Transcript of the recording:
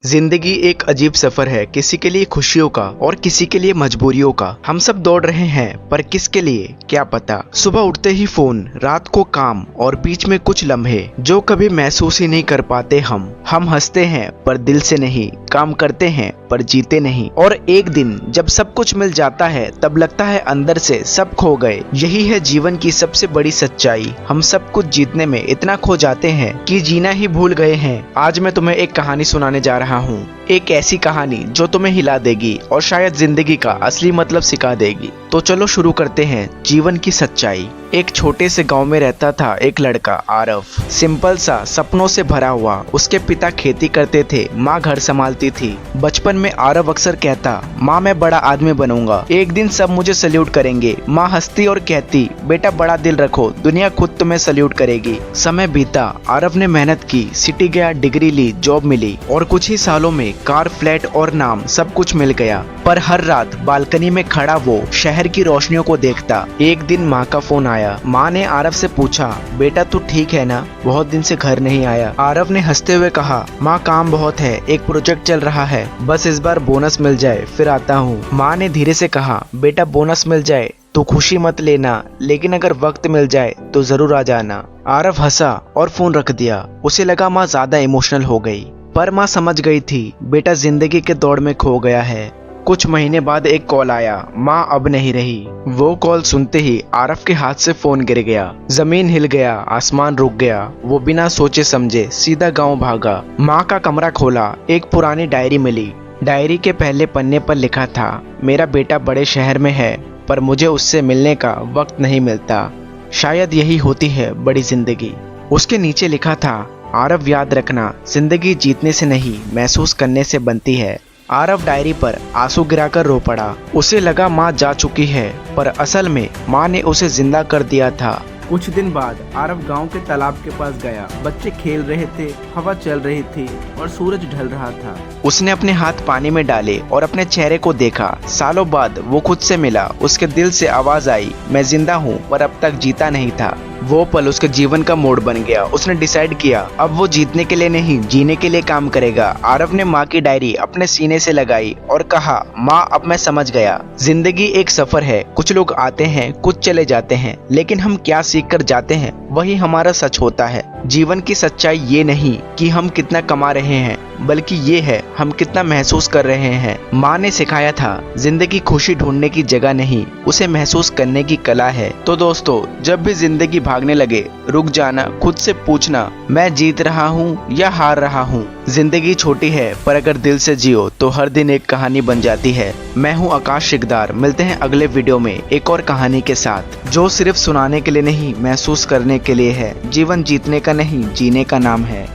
जिंदगी एक अजीब सफर है, किसी के लिए खुशियों का और किसी के लिए मजबूरियों का। हम सब दौड़ रहे हैं, पर किसके लिए क्या पता। सुबह उठते ही फोन, रात को काम और बीच में कुछ लम्हे जो कभी महसूस ही नहीं कर पाते। हम हंसते हैं पर दिल से नहीं, काम करते हैं पर जीते नहीं। और एक दिन जब सब कुछ मिल जाता है तब लगता है अंदर से सब खो गए। यही है जीवन की सबसे बड़ी सच्चाई। हम सब कुछ जीतने में इतना खो जाते हैं कि जीना ही भूल गए हैं। आज मैं तुम्हें एक कहानी सुनाने जा रहा हूँ, एक ऐसी कहानी जो तुम्हें हिला देगी और शायद जिंदगी का असली मतलब सिखा देगी। तो चलो शुरू करते हैं जीवन की सच्चाई। एक छोटे से गांव में रहता था एक लड़का आरव। सिंपल सा, सपनों से भरा हुआ। उसके पिता खेती करते थे, माँ घर संभालती थी। बचपन में आरव अक्सर कहता, माँ मैं बड़ा आदमी बनूंगा, एक दिन सब मुझे सल्यूट करेंगे। माँ हंसती और कहती, बेटा बड़ा दिल रखो, दुनिया खुद तुम्हें सल्यूट करेगी। समय बीता, आरव ने मेहनत की, सिटी गया, डिग्री ली, जॉब मिली और कुछ ही सालों में कार, फ्लैट और नाम सब कुछ मिल गया। पर हर रात बालकनी में खड़ा वो शहर की रोशनियों को देखता। एक दिन माँ का फोन आया। माँ ने आरव से पूछा, बेटा तू ठीक है ना, बहुत दिन से घर नहीं आया। आरव ने हंसते हुए कहा, माँ काम बहुत है, एक प्रोजेक्ट चल रहा है, बस इस बार बोनस मिल जाए फिर आता हूँ। माँ ने धीरे से कहा, बेटा बोनस मिल जाए तो खुशी मत लेना, लेकिन अगर वक्त मिल जाए तो जरूर आ जाना। आरव हंसा और फोन रख दिया। उसे लगा माँ ज्यादा इमोशनल हो गई, पर माँ समझ गई थी बेटा जिंदगी के दौड़ में खो गया है। कुछ महीने बाद एक कॉल आया, माँ अब नहीं रही। वो कॉल सुनते ही आरव के हाथ से फोन गिर गया। जमीन हिल गया, आसमान रुक गया। वो बिना सोचे समझे सीधा गांव भागा। माँ का कमरा खोला, एक पुरानी डायरी मिली। डायरी के पहले पन्ने पर लिखा था, मेरा बेटा बड़े शहर में है पर मुझे उससे मिलने का वक्त नहीं मिलता। शायद यही होती है बड़ी जिंदगी। उसके नीचे लिखा था, आरव याद रखना, जिंदगी जीतने से नहीं महसूस करने से बनती है। आरव डायरी पर आंसू गिराकर रो पड़ा। उसे लगा माँ जा चुकी है, पर असल में माँ ने उसे जिंदा कर दिया था। कुछ दिन बाद आरव गांव के तालाब के पास गया। बच्चे खेल रहे थे, हवा चल रही थी और सूरज ढल रहा था। उसने अपने हाथ पानी में डाले और अपने चेहरे को देखा। सालों बाद वो खुद से मिला। उसके दिल से आवाज आई, मैं जिंदा हूँ पर अब तक जीता नहीं था। वो पल उसके जीवन का मोड़ बन गया। उसने डिसाइड किया अब वो जीतने के लिए नहीं, जीने के लिए काम करेगा। आरव ने माँ की डायरी अपने सीने से लगाई और कहा, माँ अब मैं समझ गया, जिंदगी एक सफर है। कुछ लोग आते हैं, कुछ चले जाते हैं, लेकिन हम क्या सीख कर जाते हैं वही हमारा सच होता है। जीवन की सच्चाई ये नहीं कि हम कितना कमा रहे हैं, बल्कि ये है हम कितना महसूस कर रहे हैं। माँ ने सिखाया था, जिंदगी खुशी ढूंढने की जगह नहीं, उसे महसूस करने की कला है। तो दोस्तों, जब भी जिंदगी भागने लगे, रुक जाना, खुद से पूछना, मैं जीत रहा हूँ या हार रहा हूँ। जिंदगी छोटी है, पर अगर दिल से जियो तो हर दिन एक कहानी बन जाती है। मैं हूँ आकाश शिकदार। मिलते हैं अगले वीडियो में एक और कहानी के साथ, जो सिर्फ सुनाने के लिए नहीं, महसूस करने के लिए है। जीवन जीतने का नहीं, जीने का नाम है।